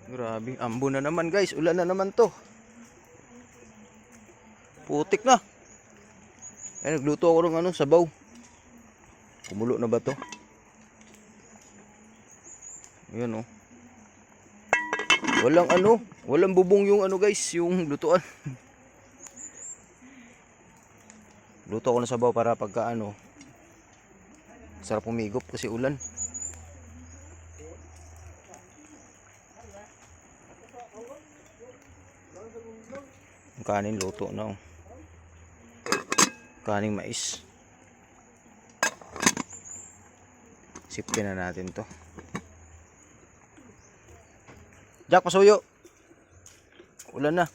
Grabe, ambo na naman guys. Ulan na naman to. Putik na. Ay, nagluto ako ng sabaw. Kumulo na ba to? Ayan oh. Walang bubong yung guys, yung lutuan. Luto ako ng sabaw para pagka sarap umigop kasi ulan. Yung kanin luto na oh. Kaning mais. Sipin na natin to. Jack, pasuyo. Ulan na.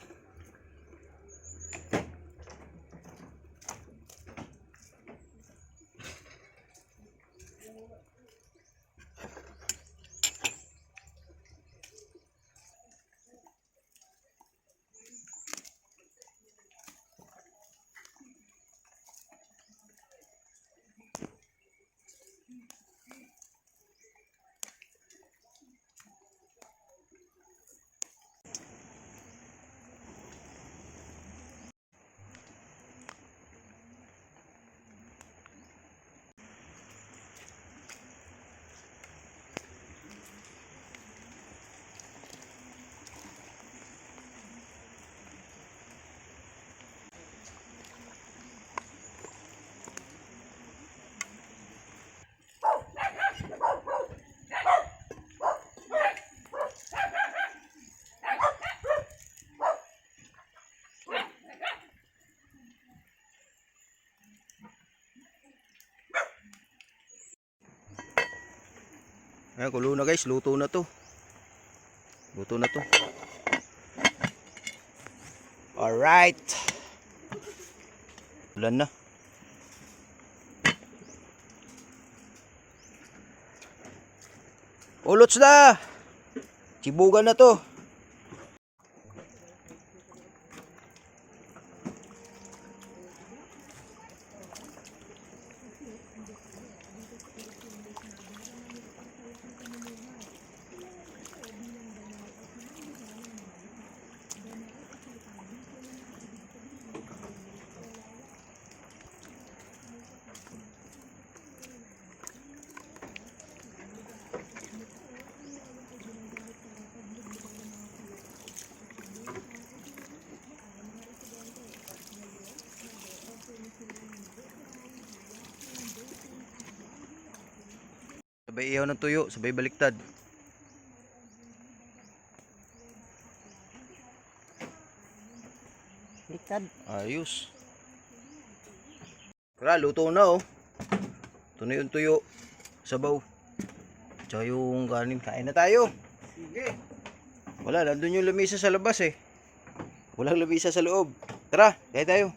Ayan, kulo na guys, luto na to. Luto na to. Alright. Ulan na. Ulots na. Sibugan na to. Sabay ihaw ng tuyo, sabay baliktad. Baliktad. Ayos. Tara, luto na oh. Ito na yung tuyo. Sabaw. Tsaka yung kanin. Kain na tayo. Sige. Wala, nandun yung lamisa sa labas eh. Walang lamisa sa loob. Tara, kain tayo.